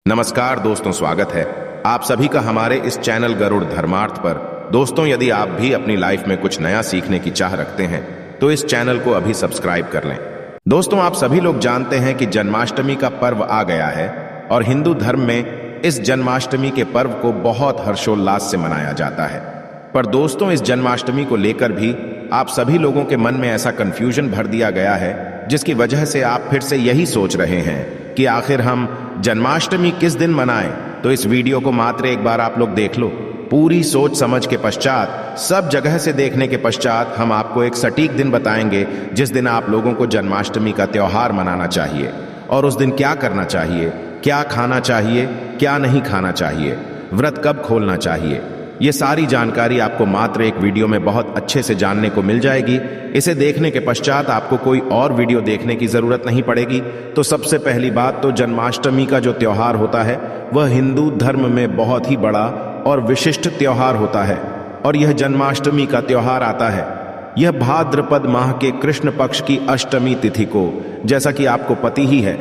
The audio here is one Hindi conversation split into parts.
नमस्कार दोस्तों, स्वागत है आप सभी का हमारे इस चैनल गरुड़ धर्मार्थ पर। दोस्तों, यदि आप भी अपनी लाइफ में कुछ नया सीखने की चाह रखते हैं तो इस चैनल को अभी सब्सक्राइब कर लें। दोस्तों, आप सभी लोग जानते हैं कि जन्माष्टमी का पर्व आ गया है और हिंदू धर्म में इस जन्माष्टमी के पर्व को बहुत हर्षोल्लास से मनाया जाता है। पर दोस्तों, इस जन्माष्टमी को लेकर भी आप सभी लोगों के मन में ऐसा कंफ्यूजन भर दिया गया है, जिसकी वजह से आप फिर से यही सोच रहे हैं कि आखिर हम जन्माष्टमी किस दिन मनाएं। तो इस वीडियो को मात्र एक बार आप लोग देख लो। पूरी सोच समझ के पश्चात, सब जगह से देखने के पश्चात हम आपको एक सटीक दिन बताएंगे जिस दिन आप लोगों को जन्माष्टमी का त्योहार मनाना चाहिए और उस दिन क्या करना चाहिए, क्या खाना चाहिए, क्या नहीं खाना चाहिए, व्रत कब खोलना चाहिए। ये सारी जानकारी आपको मात्र एक वीडियो में बहुत अच्छे से जानने को मिल जाएगी। इसे देखने के पश्चात आपको कोई और वीडियो देखने की जरूरत नहीं पड़ेगी। तो सबसे पहली बात तो जन्माष्टमी का जो त्योहार होता है वह हिंदू धर्म में बहुत ही बड़ा और विशिष्ट त्योहार होता है। और यह जन्माष्टमी का त्योहार आता है, यह भाद्रपद माह के कृष्ण पक्ष की अष्टमी तिथि को, जैसा कि आपको पता ही है।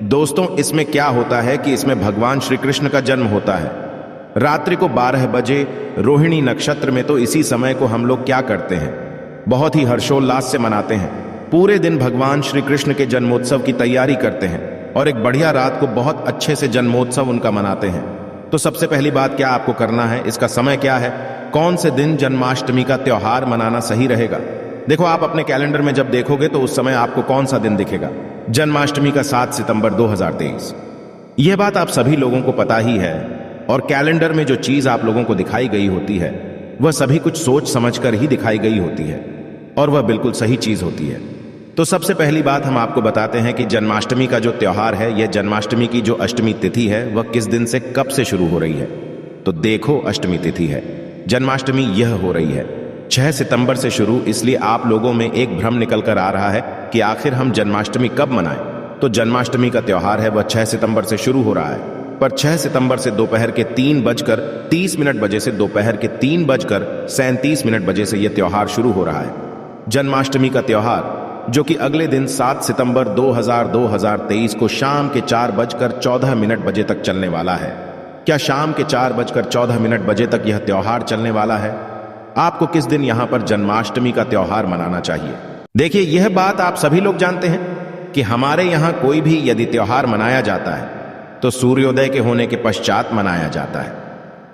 दोस्तों, इसमें क्या होता है कि इसमें भगवान श्री कृष्ण का जन्म होता है। रात्रि को 12 बजे रोहिणी नक्षत्र में, तो इसी समय को हम लोग क्या करते हैं, बहुत ही हर्षोल्लास से मनाते हैं। पूरे दिन भगवान श्री कृष्ण के जन्मोत्सव की तैयारी करते हैं और एक बढ़िया रात को बहुत अच्छे से जन्मोत्सव उनका मनाते हैं। तो सबसे पहली बात क्या आपको करना है, इसका समय क्या है, कौन से दिन जन्माष्टमी का त्योहार मनाना सही रहेगा। देखो, आप अपने कैलेंडर में जब देखोगे तो उस समय आपको कौन सा दिन दिखेगा, जन्माष्टमी का 7 सितंबर 2023। यह बात आप सभी लोगों को पता ही है। और कैलेंडर में जो चीज आप लोगों को दिखाई गई होती है वह सभी कुछ सोच समझकर ही दिखाई गई होती है और वह बिल्कुल सही चीज होती है। तो सबसे पहली बात हम आपको बताते हैं कि जन्माष्टमी का जो त्योहार है, यह जन्माष्टमी की जो अष्टमी तिथि है वह किस दिन से कब से शुरू हो रही है। तो देखो, अष्टमी तिथि है, जन्माष्टमी यह हो रही है 6 सितंबर से शुरू। इसलिए आप लोगों में एक भ्रम निकल कर आ रहा है कि आखिर हम जन्माष्टमी कब मनाएं। तो जन्माष्टमी का त्योहार है वह 6 सितंबर से शुरू हो रहा है, पर 6 सितंबर से दोपहर के 3:30 बजे से दोपहर के 3:37 बजे से यह त्योहार शुरू हो रहा है। जन्माष्टमी का त्योहार जो कि अगले दिन 7 सितंबर 2023 को शाम के 4:14 बजे तक चलने वाला है। क्या शाम के 4:14 बजे तक यह त्योहार चलने वाला है? आपको किस दिन यहां पर जन्माष्टमी का त्योहार मनाना चाहिए? देखिए, यह बात आप सभी लोग जानते हैं कि हमारे यहां कोई भी यदि त्योहार मनाया जाता है तो सूर्योदय के होने के पश्चात मनाया जाता है।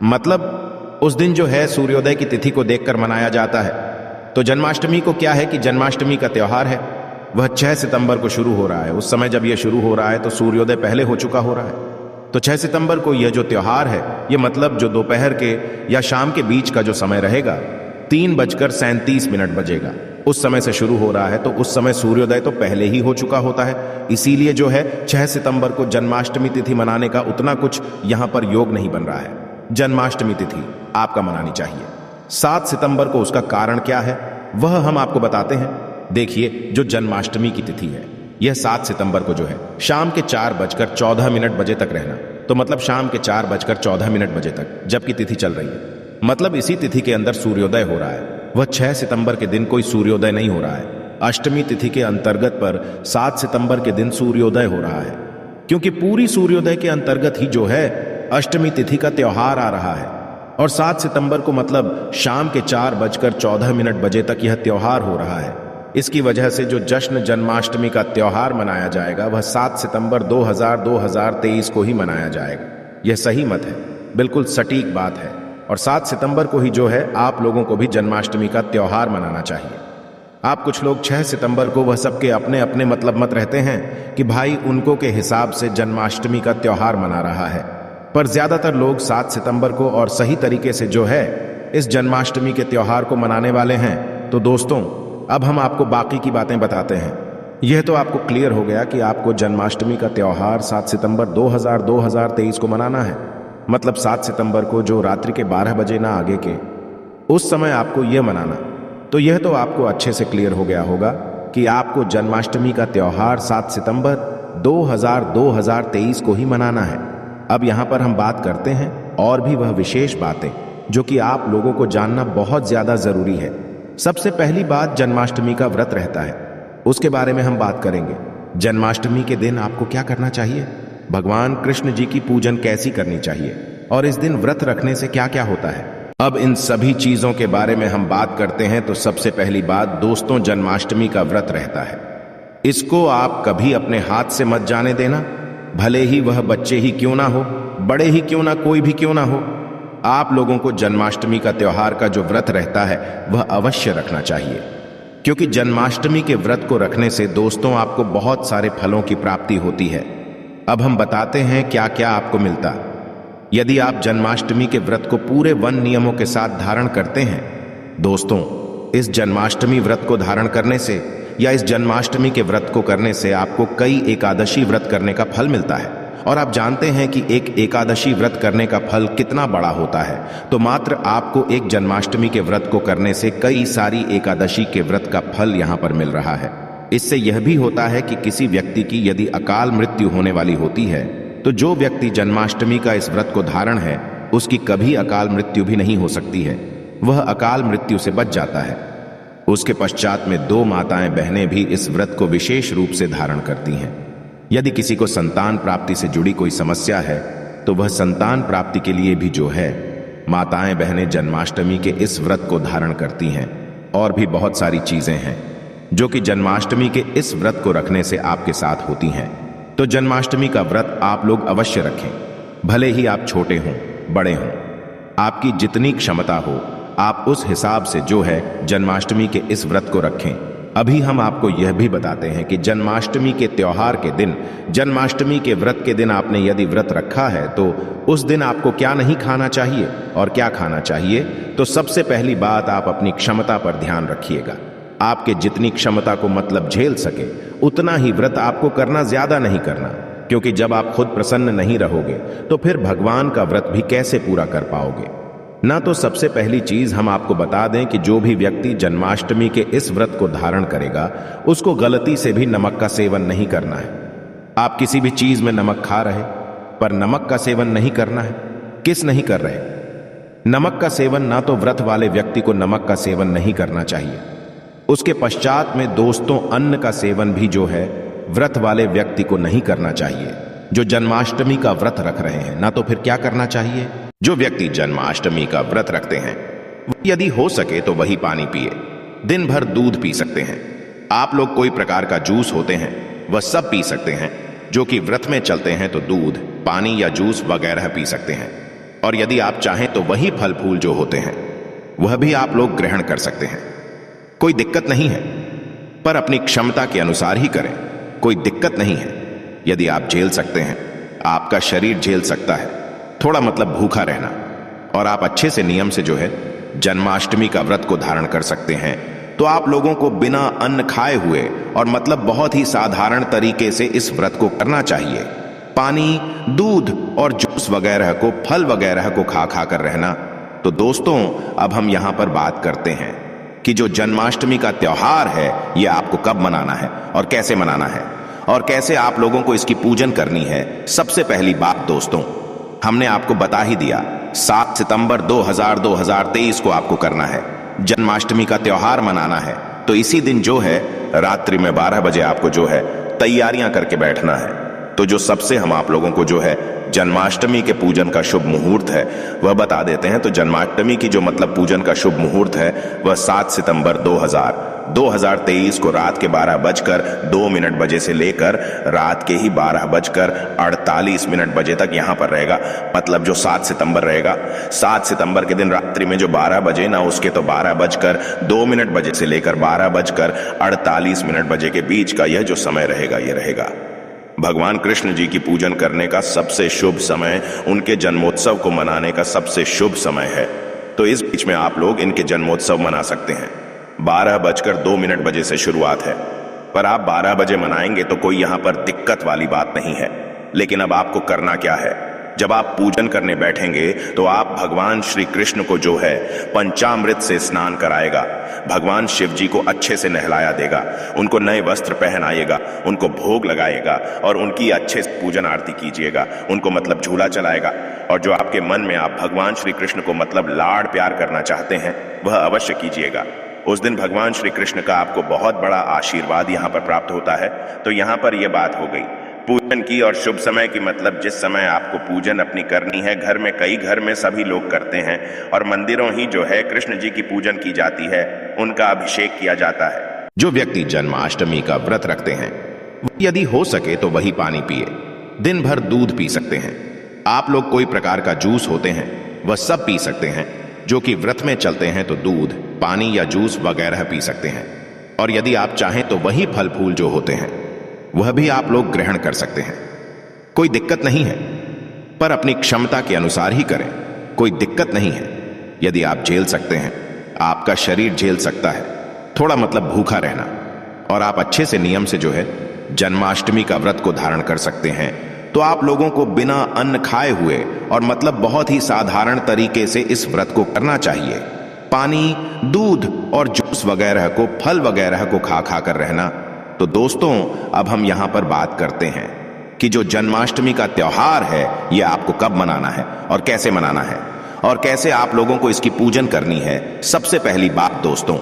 मतलब उस दिन जो है सूर्योदय की तिथि को देखकर मनाया जाता है। तो जन्माष्टमी को क्या है कि जन्माष्टमी का त्योहार है वह 6 सितंबर को शुरू हो रहा है। उस समय जब यह शुरू हो रहा है तो सूर्योदय पहले हो चुका हो रहा है। तो 6 सितंबर को यह जो त्योहार है, यह मतलब जो दोपहर के या शाम के बीच का जो समय रहेगा 3:37 बजेगा, उस समय से शुरू हो रहा है। तो उस समय सूर्योदय तो पहले ही हो चुका होता है। इसीलिए जो है 6 सितंबर को जन्माष्टमी तिथि मनाने का उतना कुछ यहां पर योग नहीं बन रहा है। जन्माष्टमी तिथि आपका मनानी चाहिए 7 सितंबर को। उसका कारण क्या है वह हम आपको बताते हैं। देखिए, जो जन्माष्टमी की तिथि है यह 7 सितंबर को जो है शाम के 4:14 बजे तक रहना। तो मतलब शाम के 4:14 बजे तक जबकि तिथि चल रही है, मतलब इसी तिथि के अंदर सूर्योदय हो रहा है। वह 6 सितंबर के दिन कोई सूर्योदय नहीं हो रहा है। अष्टमी तिथि के अंतर्गत पर 7 सितंबर के दिन सूर्योदय हो रहा है, क्योंकि पूरी सूर्योदय के अंतर्गत ही जो है अष्टमी तिथि का त्योहार आ रहा है। और 7 सितंबर को मतलब शाम के 4:14 बजे तक यह त्योहार हो रहा है। इसकी वजह से जो जश्न जन्माष्टमी का त्योहार मनाया जाएगा वह 7 सितंबर 2023 को ही मनाया जाएगा। यह सही मत है, बिल्कुल सटीक बात है। और 7 सितंबर को ही जो है आप लोगों को भी जन्माष्टमी का त्योहार मनाना चाहिए। आप कुछ लोग 6 सितंबर को, वह सबके अपने अपने मतलब मत रहते हैं कि भाई उनको के हिसाब से जन्माष्टमी का त्योहार मना रहा है। पर ज्यादातर लोग 7 सितंबर को और सही तरीके से जो है इस जन्माष्टमी के त्योहार को मनाने वाले हैं। तो दोस्तों, अब हम आपको बाकी की बातें बताते हैं। यह तो आपको क्लियर हो गया कि आपको जन्माष्टमी का त्योहार 7 सितंबर 2023 को मनाना है। मतलब 7 सितंबर को जो रात्रि के 12 बजे ना आगे के, उस समय आपको यह मनाना। तो यह तो आपको अच्छे से क्लियर हो गया होगा कि आपको जन्माष्टमी का त्योहार 7 सितंबर 2023 को ही मनाना है। अब यहां पर हम बात करते हैं और भी वह विशेष बातें जो कि आप लोगों को जानना बहुत ज्यादा जरूरी है। सबसे पहली बात, जन्माष्टमी का व्रत रहता है, उसके बारे में हम बात करेंगे। जन्माष्टमी के दिन आपको क्या करना चाहिए? भगवान कृष्ण जी की पूजन कैसी करनी चाहिए और इस दिन व्रत रखने से क्या क्या होता है। अब इन सभी चीजों के बारे में हम बात करते हैं तो सबसे पहली बात दोस्तों, जन्माष्टमी का व्रत रहता है। इसको आप कभी अपने हाथ से मत जाने देना, भले ही वह बच्चे ही क्यों ना हो, बड़े ही क्यों ना, कोई भी क्यों ना हो। आप लोगों को जन्माष्टमी का त्योहार का जो व्रत रहता है वह अवश्य रखना चाहिए, क्योंकि जन्माष्टमी के व्रत को रखने से दोस्तों आपको बहुत सारे फलों की प्राप्ति होती है। अब हम बताते हैं क्या क्या आपको मिलता यदि आप जन्माष्टमी के व्रत को पूरे वन नियमों के साथ धारण करते हैं। दोस्तों, इस जन्माष्टमी व्रत को धारण करने से या इस जन्माष्टमी के व्रत को करने से आपको कई एकादशी व्रत करने का फल मिलता है। और आप जानते हैं कि एक एकादशी व्रत करने का फल कितना बड़ा होता है, तो मात्र आपको एक जन्माष्टमी के व्रत को करने से कई सारी एकादशी के व्रत का फल यहां पर मिल रहा है। इससे यह भी होता है कि किसी व्यक्ति की यदि अकाल मृत्यु होने वाली होती है तो जो व्यक्ति जन्माष्टमी का इस व्रत को धारण है उसकी कभी अकाल मृत्यु भी नहीं हो सकती है, वह अकाल मृत्यु से बच जाता है। उसके पश्चात में 2 माताएं बहनें भी इस व्रत को विशेष रूप से धारण करती हैं। यदि किसी को संतान प्राप्ति से जुड़ी कोई समस्या है तो वह संतान प्राप्ति के लिए भी जो है माताएं बहनें जन्माष्टमी के इस व्रत को धारण करती हैं। और भी बहुत सारी चीजें हैं जो कि जन्माष्टमी के इस व्रत को रखने से आपके साथ होती हैं। तो जन्माष्टमी का व्रत आप लोग अवश्य रखें, भले ही आप छोटे हों बड़े हों, आपकी जितनी क्षमता हो आप उस हिसाब से जो है जन्माष्टमी के इस व्रत को रखें। अभी हम आपको यह भी बताते हैं कि जन्माष्टमी के त्योहार के दिन, जन्माष्टमी के व्रत के दिन आपने यदि व्रत रखा है तो उस दिन आपको क्या नहीं खाना चाहिए और क्या खाना चाहिए। तो सबसे पहली बात, आप अपनी क्षमता पर ध्यान रखिएगा। आपके जितनी क्षमता को मतलब झेल सके उतना ही व्रत आपको करना, ज्यादा नहीं करना, क्योंकि जब आप खुद प्रसन्न नहीं रहोगे तो फिर भगवान का व्रत भी कैसे पूरा कर पाओगे ना। तो सबसे पहली चीज हम आपको बता दें कि जो भी व्यक्ति जन्माष्टमी के इस व्रत को धारण करेगा उसको गलती से भी नमक का सेवन नहीं करना है। आप किसी भी चीज में नमक खा रहे पर नमक का सेवन नहीं करना है। किस नहीं कर रहे? नमक का सेवन ना तो व्रत वाले व्यक्ति को नमक का सेवन नहीं करना चाहिए। उसके पश्चात में दोस्तों अन्न का सेवन भी जो है व्रत वाले व्यक्ति को नहीं करना चाहिए। जो जन्माष्टमी का व्रत रख रहे हैं ना, तो फिर क्या करना चाहिए? जो व्यक्ति जन्माष्टमी का व्रत रखते हैं यदि हो सके तो वही पानी पिए, दिन भर दूध पी सकते हैं। आप लोग कोई प्रकार का जूस होते हैं वह सब पी सकते हैं। जो कि व्रत में चलते हैं तो दूध, पानी या जूस वगैरह पी सकते हैं। और यदि आप चाहें तो वही फल फूल जो होते हैं वह भी आप लोग ग्रहण कर सकते हैं, कोई दिक्कत नहीं है। पर अपनी क्षमता के अनुसार ही करें, कोई दिक्कत नहीं है। यदि आप झेल सकते हैं, आपका शरीर झेल सकता है थोड़ा मतलब भूखा रहना, और आप अच्छे से नियम से जो है जन्माष्टमी का व्रत को धारण कर सकते हैं, तो आप लोगों को बिना अन्न खाए हुए और मतलब बहुत ही साधारण तरीके से इस व्रत को करना चाहिए। पानी, दूध और जूस वगैरह को, फल वगैरह को खा खा कर रहना। तो दोस्तों, अब हम यहां पर बात करते हैं कि जो जन्माष्टमी का त्योहार है यह आपको कब मनाना है और कैसे मनाना है और कैसे आप लोगों को इसकी पूजन करनी है। सबसे पहली बात दोस्तों, हमने आपको बता ही दिया, 7 सितंबर 2023 को आपको करना है, जन्माष्टमी का त्योहार मनाना है। तो इसी दिन जो है रात्रि में 12 बजे आपको जो है तैयारियां करके बैठना है। तो जो सबसे हम आप लोगों को जो है जन्माष्टमी के पूजन का शुभ मुहूर्त है वह बता देते हैं। तो जन्माष्टमी की जो मतलब पूजन का शुभ मुहूर्त है वह 7 सितंबर 2023 को रात के 12:02 बजे से लेकर रात के ही 12:48 बजे तक यहाँ पर रहेगा। मतलब जो 7 सितंबर रहेगा, 7 सितंबर के दिन रात्रि में जो 12 बजे ना, उसके तो 12:02 बजे से लेकर 12:48 बजे के बीच का यह जो समय रहेगा यह रहेगा भगवान कृष्ण जी की पूजन करने का सबसे शुभ समय, उनके जन्मोत्सव को मनाने का सबसे शुभ समय है। तो इस बीच में आप लोग इनके जन्मोत्सव मना सकते हैं। 12:02 बजे से शुरुआत है, पर आप 12 बजे मनाएंगे तो कोई यहां पर दिक्कत वाली बात नहीं है। लेकिन अब आपको करना क्या है, जब आप पूजन करने बैठेंगे तो आप भगवान श्री कृष्ण को जो है पंचामृत से स्नान कराएगा, भगवान शिव जी को अच्छे से नहलाया देगा, उनको नए वस्त्र पहनाएगा, उनको भोग लगाएगा और उनकी अच्छे से पूजन आरती कीजिएगा, उनको मतलब झूला चलाएगा। और जो आपके मन में आप भगवान श्री कृष्ण को मतलब लाड़ प्यार करना चाहते हैं वह अवश्य कीजिएगा। उस दिन भगवान श्री कृष्ण का आपको बहुत बड़ा आशीर्वाद यहाँ पर प्राप्त होता है। तो यहाँ पर यह बात हो गई। पूजन की और शुभ समय की मतलब जिस समय आपको पूजन अपनी करनी है, घर में कई घर में सभी लोग करते हैं और मंदिरों ही जो है कृष्ण जी की पूजन की जाती है, उनका अभिषेक किया जाता है। जो व्यक्ति जन्माष्टमी का व्रत रखते हैं यदि हो सके तो वही पानी पिए, दिन भर दूध पी सकते हैं। आप लोग कोई प्रकार का जूस होते हैं वह सब पी सकते हैं। जो कि व्रत में चलते हैं तो दूध, पानी या जूस वगैरह पी सकते हैं। और यदि आप चाहें तो वही फल फूल जो होते हैं वह भी आप लोग ग्रहण कर सकते हैं। कोई दिक्कत नहीं है, पर अपनी क्षमता के अनुसार ही करें। कोई दिक्कत नहीं है। यदि आप झेल सकते हैं, आपका शरीर झेल सकता है थोड़ा मतलब भूखा रहना, और आप अच्छे से नियम से जो है जन्माष्टमी का व्रत को धारण कर सकते हैं, तो आप लोगों को बिना अन्न खाए हुए और मतलब बहुत ही साधारण तरीके से इस व्रत को करना चाहिए। पानी, दूध और जूस वगैरह को, फल वगैरह को खा खा कर रहना। तो दोस्तों, अब हम यहां पर बात करते हैं कि जो जन्माष्टमी का त्योहार है यह आपको कब मनाना है और कैसे मनाना है और कैसे आप लोगों को इसकी पूजन करनी है। सबसे पहली बात दोस्तों,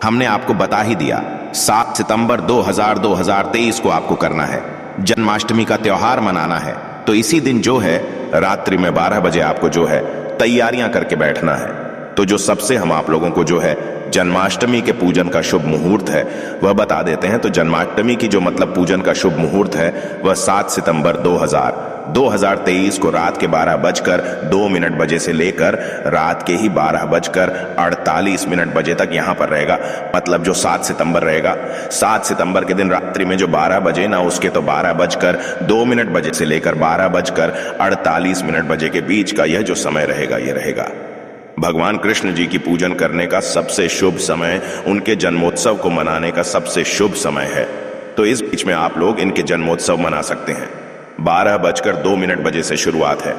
हमने आपको बता ही दिया 7 सितंबर 2023 को आपको करना है, जन्माष्टमी का त्योहार मनाना है। तो इसी दिन जो है रात्रि में 12 बजे आपको जो है तैयारियां करके बैठना है। तो जो सबसे हम आप लोगों को जो है जन्माष्टमी के पूजन का शुभ मुहूर्त है वह बता देते हैं। तो जन्माष्टमी की जो मतलब पूजन का शुभ मुहूर्त है वह 7 सितंबर 2023 को रात के 12:02 बजे से लेकर रात के ही 12:48 बजे तक यहां पर रहेगा। मतलब जो 7 सितंबर रहेगा, 7 सितंबर के दिन रात्रि में जो 12 बजे ना, उसके तो 12:02 बजे से लेकर 12:48 बजे के बीच का यह जो समय रहेगा यह रहेगा भगवान कृष्ण जी की पूजन करने का सबसे शुभ समय, उनके जन्मोत्सव को मनाने का सबसे शुभ समय है। तो इस बीच में आप लोग इनके जन्मोत्सव मना सकते हैं। 12:02 बजे से शुरुआत है,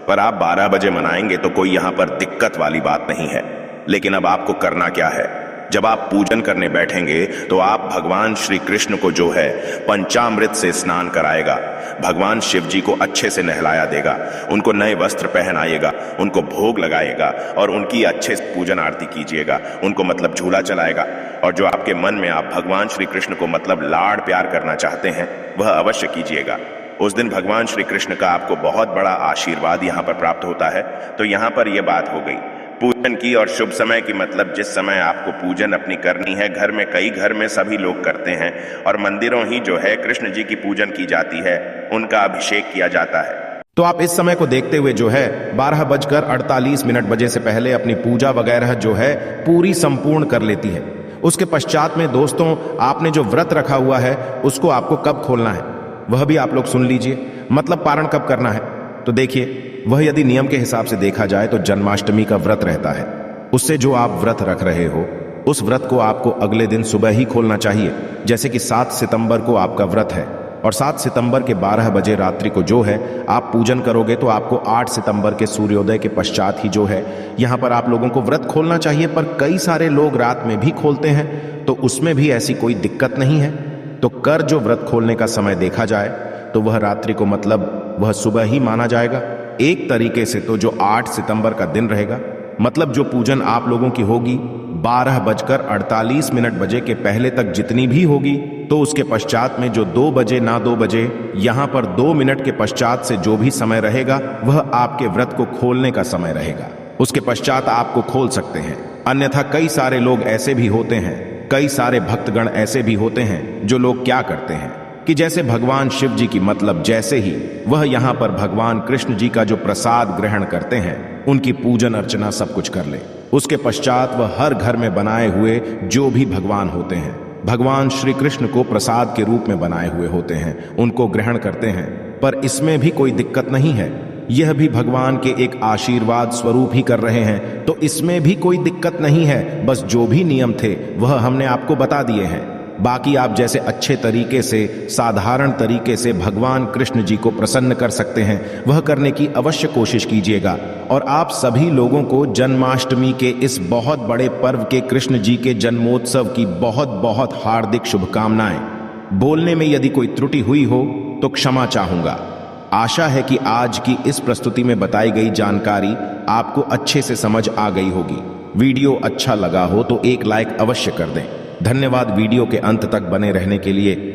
पर आप 12 बजे मनाएंगे तो कोई यहां पर दिक्कत वाली बात नहीं है। लेकिन अब आपको करना क्या है, जब आप पूजन करने बैठेंगे तो आप भगवान श्री कृष्ण को जो है पंचामृत से स्नान कराएगा, भगवान शिव जी को अच्छे से नहलाया देगा, उनको नए वस्त्र पहनाएगा, उनको भोग लगाएगा और उनकी अच्छे से पूजन आरती कीजिएगा, उनको मतलब झूला चलाएगा। और जो आपके मन में आप भगवान श्री कृष्ण को मतलब लाड़ प्यार करना चाहते हैं वह अवश्य कीजिएगा। उस दिन भगवान श्री कृष्ण का आपको बहुत बड़ा आशीर्वाद यहाँ पर प्राप्त होता है। तो यहाँ पर यह बात हो गई पूजन की और शुभ समय की मतलब जिस समय आपको पूजन अपनी करनी है, घर में कई घर में सभी लोग करते हैं और मंदिरों ही जो है कृष्ण जी की पूजन की जाती है, उनका अभिषेक किया जाता है। तो आप इस समय को देखते हुए जो है 12:48 बजे से पहले अपनी पूजा वगैरह जो है पूरी संपूर्ण कर लेती है। उसके पश्चात में दोस्तों, आपने जो व्रत रखा हुआ है उसको आपको कब खोलना है वह भी आप लोग सुन लीजिए। मतलब पारण कब करना है, तो देखिए वह यदि नियम के हिसाब से देखा जाए तो जन्माष्टमी का व्रत रहता है। उससे जो आप व्रत रख रहे हो उस व्रत को आपको अगले दिन सुबह ही खोलना चाहिए। जैसे कि 7 सितंबर को आपका व्रत है और 7 सितंबर के 12 बजे रात्रि को जो है आप पूजन करोगे तो आपको 8 सितंबर के सूर्योदय के पश्चात ही जो है यहाँ पर आप लोगों को व्रत खोलना चाहिए। पर कई सारे लोग रात में भी खोलते हैं, तो उसमें भी ऐसी कोई दिक्कत नहीं है। तो कर जो व्रत खोलने का समय देखा जाए तो वह रात्रि को मतलब वह सुबह ही माना जाएगा। एक तरीके से तो जो 8 सितंबर का दिन रहेगा, मतलब जो पूजन आप लोगों की होगी 12:48 बजे के पहले तक जितनी भी होगी, तो उसके पश्चात में जो 2 बजे ना 2 बजे यहां पर 2 मिनट के पश्चात से जो भी समय रहेगा वह आपके व्रत को खोलने का समय रहेगा। उसके पश्चात आपको खोल सकते हैं। अन्यथा कई सारे लोग ऐसे भी होते हैं, कई सारे भक्तगण ऐसे भी होते हैं जो लोग क्या करते हैं कि जैसे भगवान शिव जी की मतलब जैसे ही वह यहाँ पर भगवान कृष्ण जी का जो प्रसाद ग्रहण करते हैं, उनकी पूजन अर्चना सब कुछ कर ले, उसके पश्चात वह हर घर में बनाए हुए जो भी भगवान होते हैं, भगवान श्री कृष्ण को प्रसाद के रूप में बनाए हुए होते हैं, उनको ग्रहण करते हैं। पर इसमें भी कोई दिक्कत नहीं है, यह भी भगवान के एक आशीर्वाद स्वरूप ही कर रहे हैं, तो इसमें भी कोई दिक्कत नहीं है। बस जो भी नियम थे वह हमने आपको बता दिए हैं। बाकी आप जैसे अच्छे तरीके से, साधारण तरीके से भगवान कृष्ण जी को प्रसन्न कर सकते हैं वह करने की अवश्य कोशिश कीजिएगा। और आप सभी लोगों को जन्माष्टमी के इस बहुत बड़े पर्व के, कृष्ण जी के जन्मोत्सव की बहुत बहुत हार्दिक शुभकामनाएं। बोलने में यदि कोई त्रुटि हुई हो तो क्षमा चाहूंगा। आशा है कि आज की इस प्रस्तुति में बताई गई जानकारी आपको अच्छे से समझ आ गई होगी। वीडियो अच्छा लगा हो तो एक लाइक अवश्य कर दें। धन्यवाद वीडियो के अंत तक बने रहने के लिए।